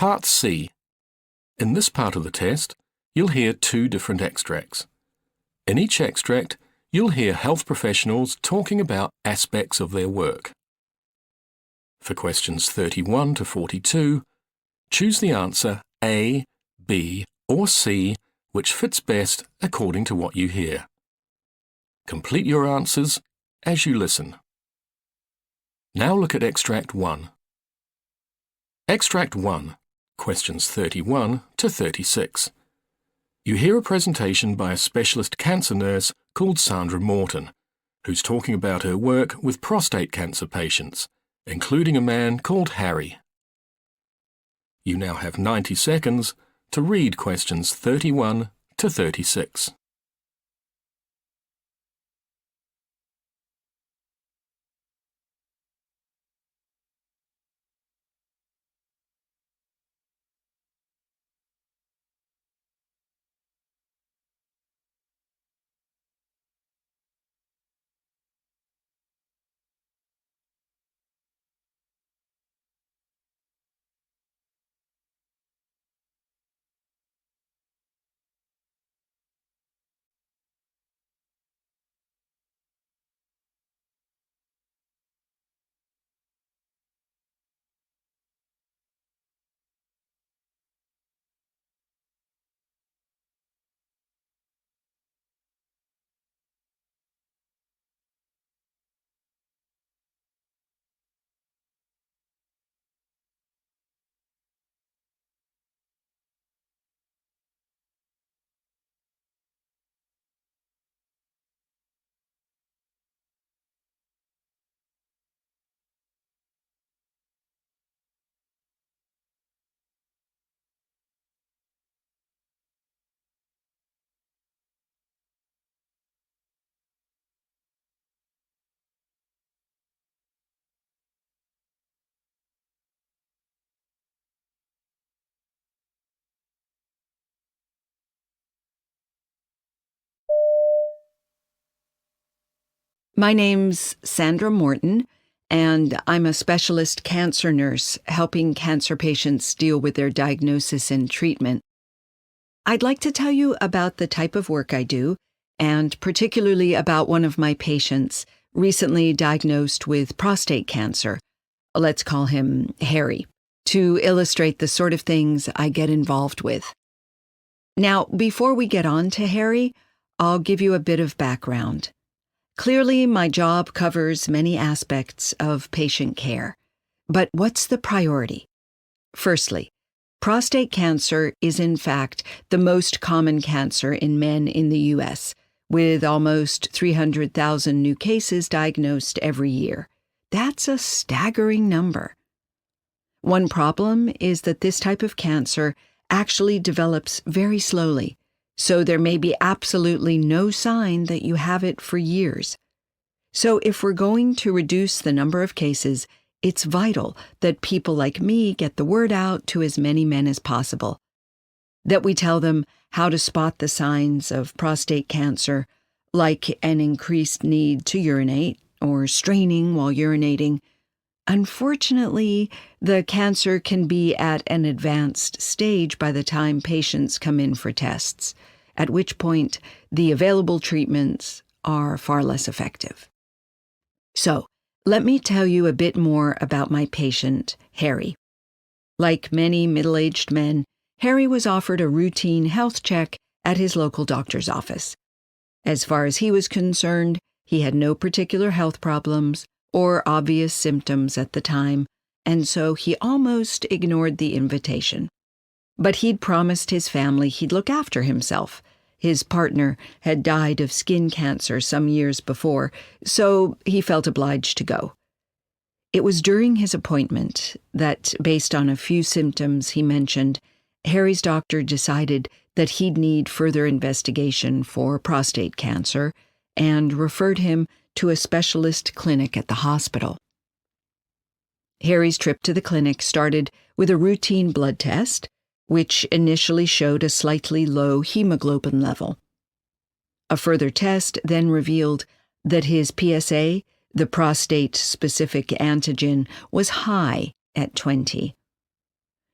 Part C. In this part of the test, you'll hear two different extracts. In each extract, you'll hear health professionals talking about aspects of their work. For questions 31 to 42, choose the answer A, B, or C, which fits best according to what you hear. Complete your answers as you listen. Now look at Extract 1. Extract 1, questions 31 to 36. You hear a presentation by a specialist cancer nurse called Sandra Morton, who's talking about her work with prostate cancer patients, including a man called Harry. You now have 90 seconds to read questions 31 to 36. My name's Sandra Morton, and I'm a specialist cancer nurse helping cancer patients deal with their diagnosis and treatment. I'd like to tell you about the type of work I do, and particularly about one of my patients recently diagnosed with prostate cancer. Let's call him Harry, to illustrate the sort of things I get involved with. Now, before we get on to Harry, I'll give you a bit of background. Clearly, my job covers many aspects of patient care. But what's the priority? Firstly, prostate cancer is in fact the most common cancer in men in the U.S., with almost 300,000 new cases diagnosed every year. That's a staggering number. One problem is that this type of cancer actually develops very slowly, so there may be absolutely no sign that you have it for years. So if we're going to reduce the number of cases, it's vital that people like me get the word out to as many men as possible, that we tell them how to spot the signs of prostate cancer, like an increased need to urinate or straining while urinating. Unfortunately, the cancer can be at an advanced stage by the time patients come in for tests, at which point the available treatments are far less effective. So, let me tell you a bit more about my patient, Harry. Like many middle-aged men, Harry was offered a routine health check at his local doctor's office. As far as he was concerned, he had no particular health problems or obvious symptoms at the time, and so he almost ignored the invitation. But he'd promised his family he'd look after himself. His partner had died of skin cancer some years before, so he felt obliged to go. It was during his appointment that, based on a few symptoms he mentioned, Harry's doctor decided that he'd need further investigation for prostate cancer and referred him to a specialist clinic at the hospital. Harry's trip to the clinic started with a routine blood test, which initially showed a slightly low hemoglobin level. A further test then revealed that his PSA, the prostate-specific antigen, was high at 20.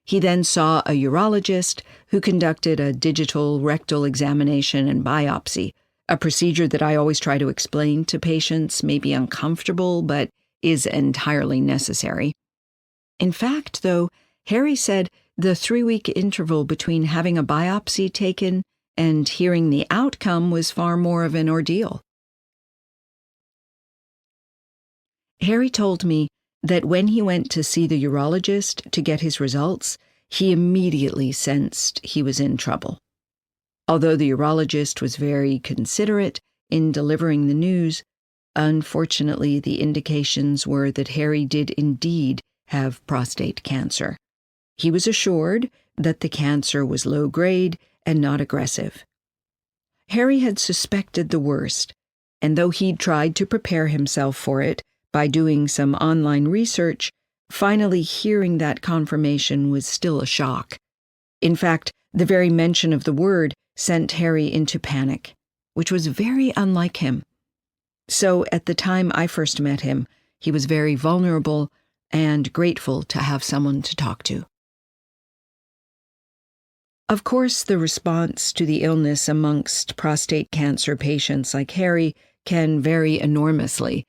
He then saw a urologist who conducted a digital rectal examination and biopsy, a procedure that I always try to explain to patients may be uncomfortable but is entirely necessary. In fact, though, Harry said the 3-week interval between having a biopsy taken and hearing the outcome was far more of an ordeal. Harry told me that when he went to see the urologist to get his results, he immediately sensed he was in trouble. Although the urologist was very considerate in delivering the news, unfortunately the indications were that Harry did indeed have prostate cancer. He was assured that the cancer was low grade and not aggressive. Harry had suspected the worst, and though he'd tried to prepare himself for it by doing some online research, finally hearing that confirmation was still a shock. In fact, the very mention of the word sent Harry into panic, which was very unlike him. So at the time I first met him, he was very vulnerable and grateful to have someone to talk to. Of course, the response to the illness amongst prostate cancer patients like Harry can vary enormously.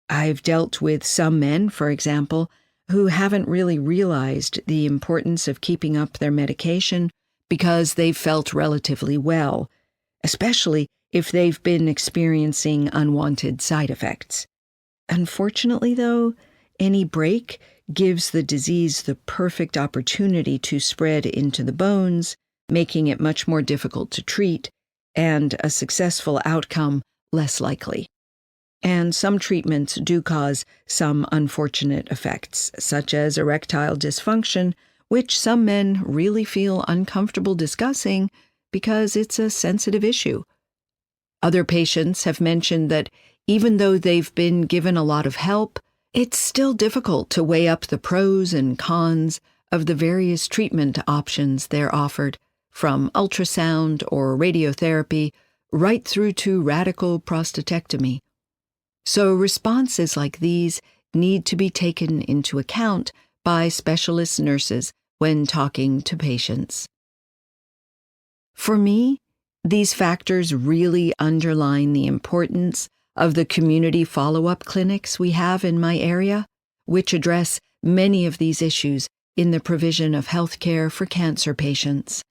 I've dealt with some men, for example, who haven't really realized the importance of keeping up their medication because they've felt relatively well, especially if they've been experiencing unwanted side effects. Unfortunately, though, any break gives the disease the perfect opportunity to spread into the bones, making it much more difficult to treat, and a successful outcome less likely. And some treatments do cause some unfortunate effects, such as erectile dysfunction, which some men really feel uncomfortable discussing because it's a sensitive issue. Other patients have mentioned that even though they've been given a lot of help, it's still difficult to weigh up the pros and cons of the various treatment options they're offered, from ultrasound or radiotherapy right through to radical prostatectomy. So responses like these need to be taken into account by specialist nurses when talking to patients. For me, these factors really underline the importance of the community follow-up clinics we have in my area, which address many of these issues in the provision of health care for cancer patients.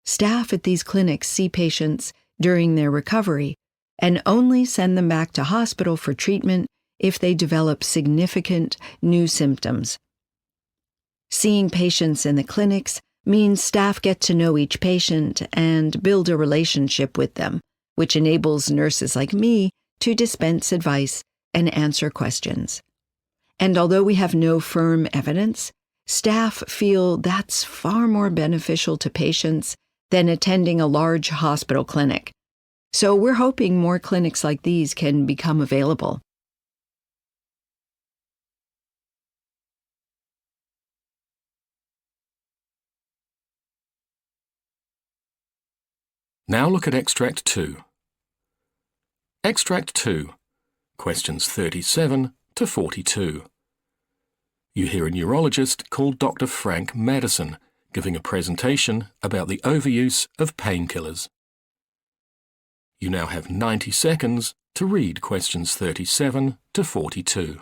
Staff at these clinics see patients during their recovery and only send them back to hospital for treatment if they develop significant new symptoms. Seeing patients in the clinics means staff get to know each patient and build a relationship with them, which enables nurses like me to dispense advice and answer questions. And although we have no firm evidence, staff feel that's far more beneficial to patients than attending a large hospital clinic. So we're hoping more clinics like these can become available. Now look at Extract 2. Extract 2, questions 37 to 42. You hear a neurologist called Dr. Frank Madison giving a presentation about the overuse of painkillers. You now have 90 seconds to read questions 37 to 42.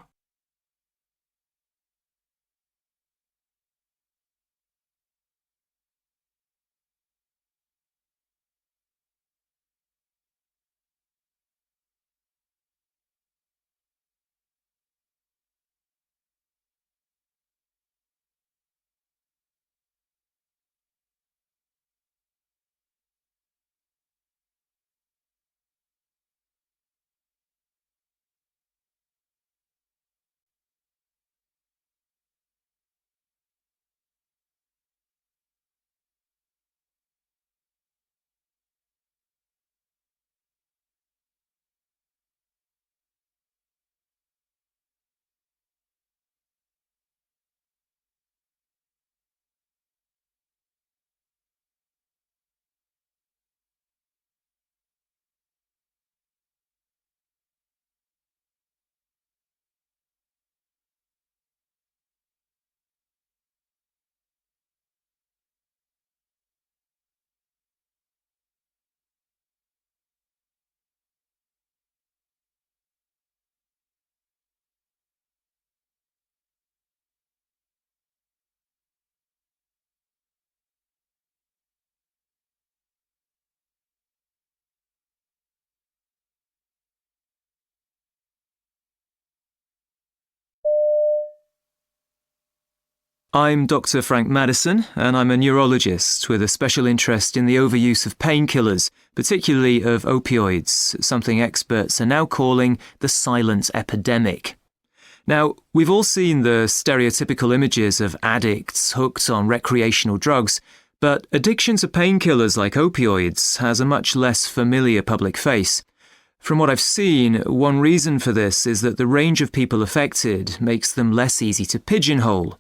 I'm Dr. Frank Madison, and I'm a neurologist with a special interest in the overuse of painkillers, particularly of opioids, something experts are now calling the silent epidemic. Now, we've all seen the stereotypical images of addicts hooked on recreational drugs, but addiction to painkillers like opioids has a much less familiar public face. From what I've seen, one reason for this is that the range of people affected makes them less easy to pigeonhole.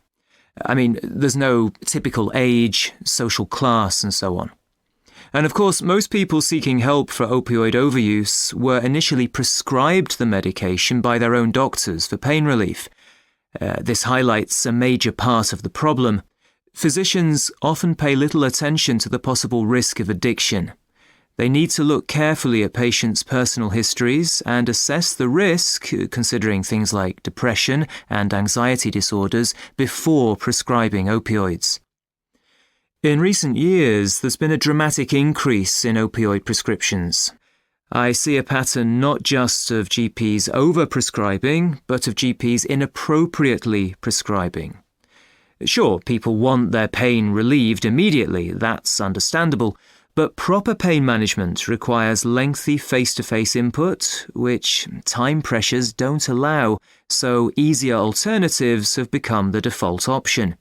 I mean, there's no typical age, social class, and so on. And of course, most people seeking help for opioid overuse were initially prescribed the medication by their own doctors for pain relief. This highlights a major part of the problem. Physicians often pay little attention to the possible risk of addiction. They need to look carefully at patients' personal histories and assess the risk, considering things like depression and anxiety disorders, before prescribing opioids. In recent years, there's been a dramatic increase in opioid prescriptions. I see a pattern not just of GPs over-prescribing, but of GPs inappropriately prescribing. Sure, people want their pain relieved immediately, that's understandable, but proper pain management requires lengthy face-to-face input, which time pressures don't allow, so easier alternatives have become the default option.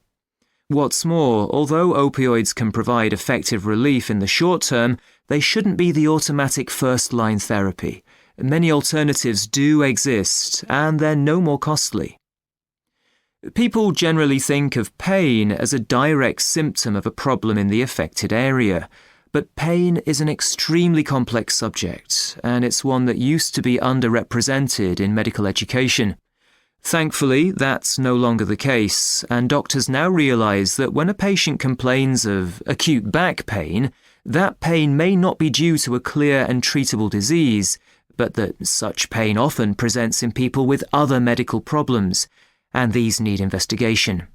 What's more, although opioids can provide effective relief in the short term, they shouldn't be the automatic first-line therapy. Many alternatives do exist, and they're no more costly. People generally think of pain as a direct symptom of a problem in the affected area. But pain is an extremely complex subject, and it's one that used to be underrepresented in medical education. Thankfully, that's no longer the case, and doctors now realize that when a patient complains of acute back pain, that pain may not be due to a clear and treatable disease, but that such pain often presents in people with other medical problems, and these need investigation.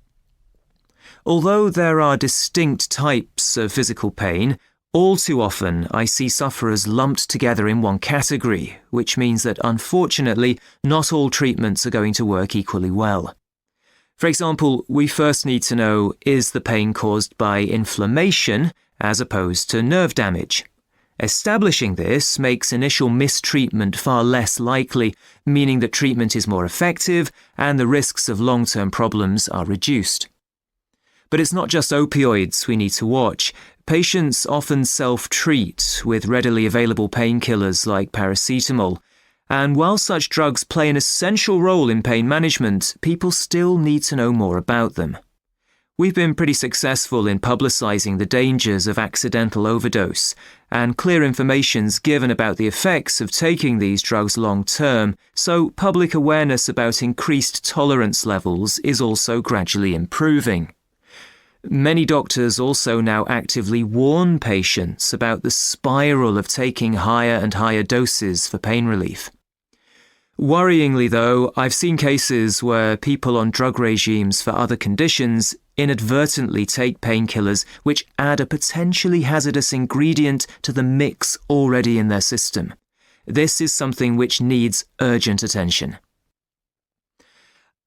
Although there are distinct types of physical pain, all too often, I see sufferers lumped together in one category, which means that unfortunately, not all treatments are going to work equally well. For example, we first need to know, is the pain caused by inflammation as opposed to nerve damage? Establishing this makes initial mistreatment far less likely, meaning that treatment is more effective and the risks of long-term problems are reduced. But it's not just opioids we need to watch. Patients often self-treat with readily available painkillers like paracetamol, and while such drugs play an essential role in pain management, people still need to know more about them. We've been pretty successful in publicizing the dangers of accidental overdose, and clear information's given about the effects of taking these drugs long-term, so public awareness about increased tolerance levels is also gradually improving. Many doctors also now actively warn patients about the spiral of taking higher and higher doses for pain relief. Worryingly, though, I've seen cases where people on drug regimes for other conditions inadvertently take painkillers which add a potentially hazardous ingredient to the mix already in their system. This is something which needs urgent attention.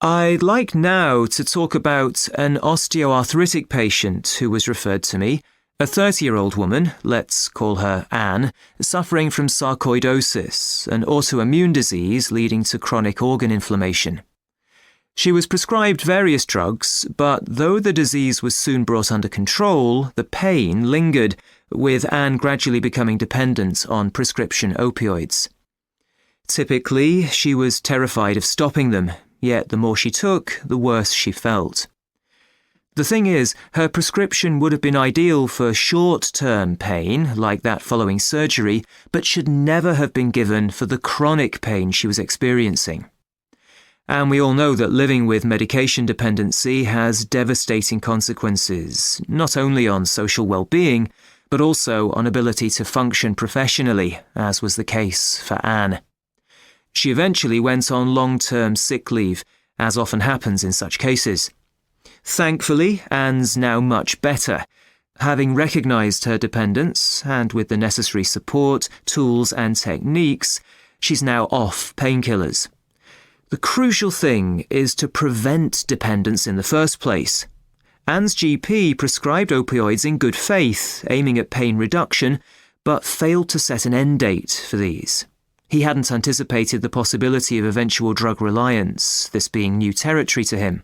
I'd like now to talk about an osteoarthritic patient who was referred to me, a 30-year-old woman, let's call her Anne, suffering from sarcoidosis, an autoimmune disease leading to chronic organ inflammation. She was prescribed various drugs, but though the disease was soon brought under control, the pain lingered, with Anne gradually becoming dependent on prescription opioids. Typically, she was terrified of stopping them, yet the more she took, the worse she felt. The thing is, her prescription would have been ideal for short-term pain, like that following surgery, but should never have been given for the chronic pain she was experiencing. And we all know that living with medication dependency has devastating consequences, not only on social well-being, but also on ability to function professionally, as was the case for Anne. She eventually went on long-term sick leave, as often happens in such cases. Thankfully, Anne's now much better. Having recognised her dependence, and with the necessary support, tools and techniques, she's now off painkillers. The crucial thing is to prevent dependence in the first place. Anne's GP prescribed opioids in good faith, aiming at pain reduction, but failed to set an end date for these. He hadn't anticipated the possibility of eventual drug reliance, this being new territory to him.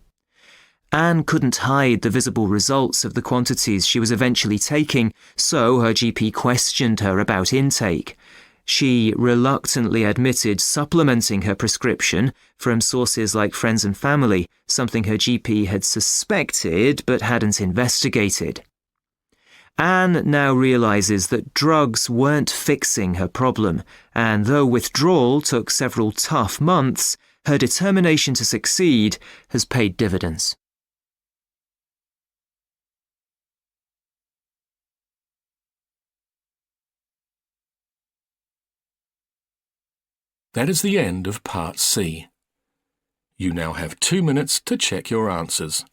Anne couldn't hide the visible results of the quantities she was eventually taking, so her GP questioned her about intake. She reluctantly admitted supplementing her prescription from sources like friends and family, something her GP had suspected but hadn't investigated. Anne now realises that drugs weren't fixing her problem, and though withdrawal took several tough months, her determination to succeed has paid dividends. That is the end of Part C. You now have 2 minutes to check your answers.